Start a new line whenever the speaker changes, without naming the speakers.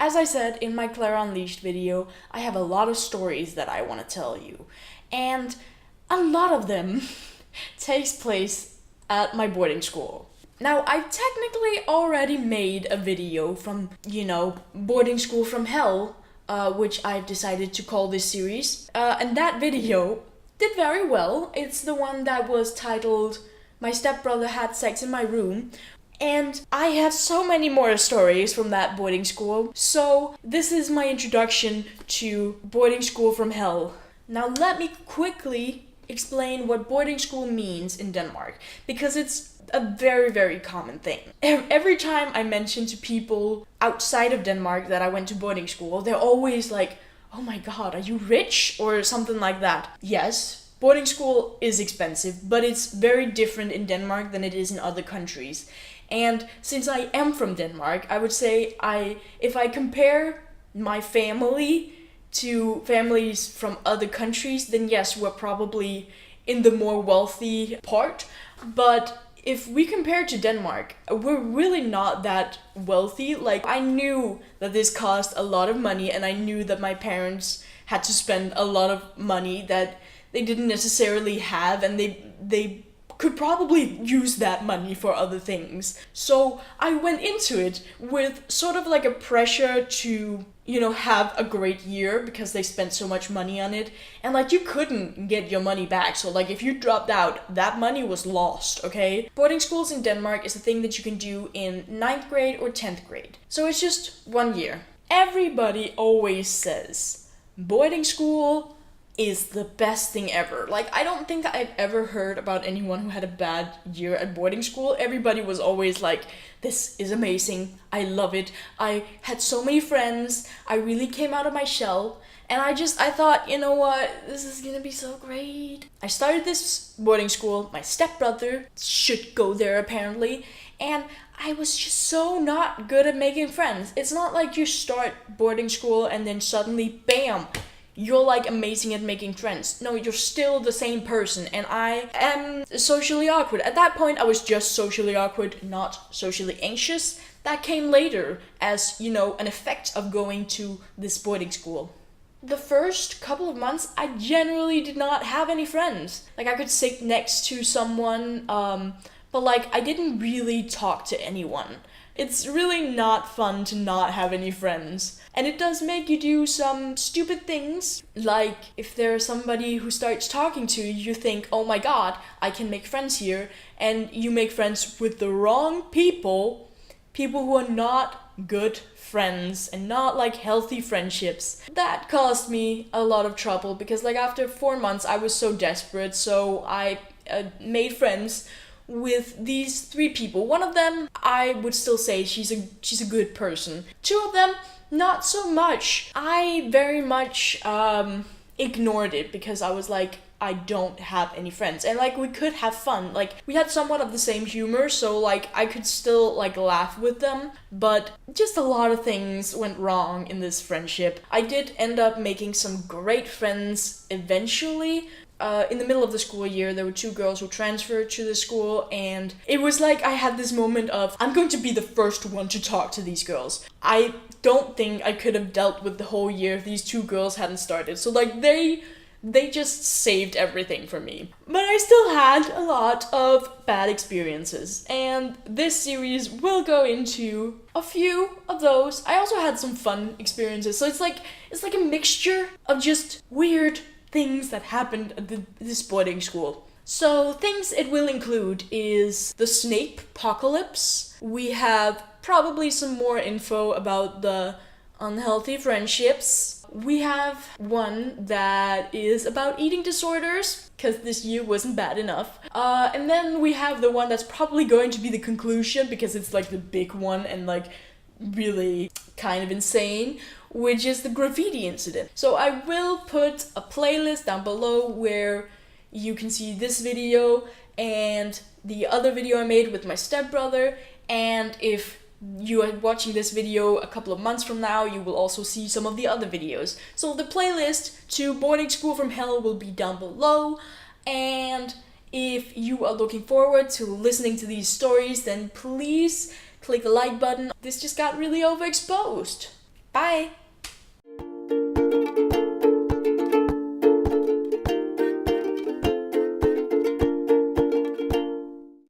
As I said in my Clara Unleashed video, I have a lot of stories that I want to tell you. And a lot of them takes place at my boarding school. Now, I technically already made a video from, boarding school from hell, which I've decided to call this series. And that video did very well. It's the one that was titled, My Stepbrother Had Sex in My Room. And I have so many more stories from that boarding school. So this is my introduction to boarding school from hell. Now let me quickly explain what boarding school means in Denmark, because it's a very, very common thing. Every time I mention to people outside of Denmark that I went to boarding school, they're always like, oh my god, are you rich? Or something like that. Yes, boarding school is expensive, but it's very different in Denmark than it is in other countries. And since I am from Denmark, I would say if I compare my family to families from other countries, then yes, we're probably in the more wealthy part. But if we compare to Denmark, we're really not that wealthy. Like, I knew that this cost a lot of money, and I knew that my parents had to spend a lot of money that they didn't necessarily have, and they could probably use that money for other things. So I went into it with sort of like a pressure to, have a great year because they spent so much money on it. And like, you couldn't get your money back. So like, if you dropped out, that money was lost, okay? Boarding schools in Denmark is a thing that you can do in 9th grade or 10th grade. So it's just 1 year. Everybody always says boarding school is the best thing ever. Like, I don't think I've ever heard about anyone who had a bad year at boarding school. Everybody was always like, this is amazing, I love it, I had so many friends, I really came out of my shell, and I thought, you know what, this is gonna be so great. I started this boarding school, my stepbrother should go there apparently, and I was just so not good at making friends. It's not like you start boarding school and then suddenly, bam, you're like amazing at making friends. No, you're still the same person, and I am socially awkward. At that point, I was just socially awkward, not socially anxious. That came later as, an effect of going to this boarding school. The first couple of months, I generally did not have any friends. Like, I could sit next to someone, but like, I didn't really talk to anyone. It's really not fun to not have any friends. And it does make you do some stupid things. Like, if there's somebody who starts talking to you, you think, oh my god, I can make friends here. And you make friends with the wrong people. People who are not good friends and not like healthy friendships. That caused me a lot of trouble because like after 4 months I was so desperate. So I made friends with these 3 people. One of them, I would still say she's a good person. 2 of them, not so much. I very much ignored it because I was like, I don't have any friends. And like, we could have fun. Like, we had somewhat of the same humor, so like, I could still like laugh with them. But just a lot of things went wrong in this friendship. I did end up making some great friends eventually. In the middle of the school year, there were 2 girls who transferred to the school, and it was like I had this moment of, I'm going to be the first one to talk to these girls. I don't think I could have dealt with the whole year if these 2 girls hadn't started. So like, they just saved everything for me. But I still had a lot of bad experiences, and this series will go into a few of those. I also had some fun experiences, so it's like a mixture of just weird things that happened at this boarding school. So things it will include is the Snape apocalypse. We have probably some more info about the unhealthy friendships. We have one that is about eating disorders, because this year wasn't bad enough. And then we have the one that's probably going to be the conclusion, because it's like the big one and like really kind of insane, which is the graffiti incident. So I will put a playlist down below where you can see this video and the other video I made with my stepbrother, and if you are watching this video a couple of months from now, you will also see some of the other videos. So the playlist to Boarding School from Hell will be down below, and if you are looking forward to listening to these stories, then please click the like button. This just got really overexposed. Bye!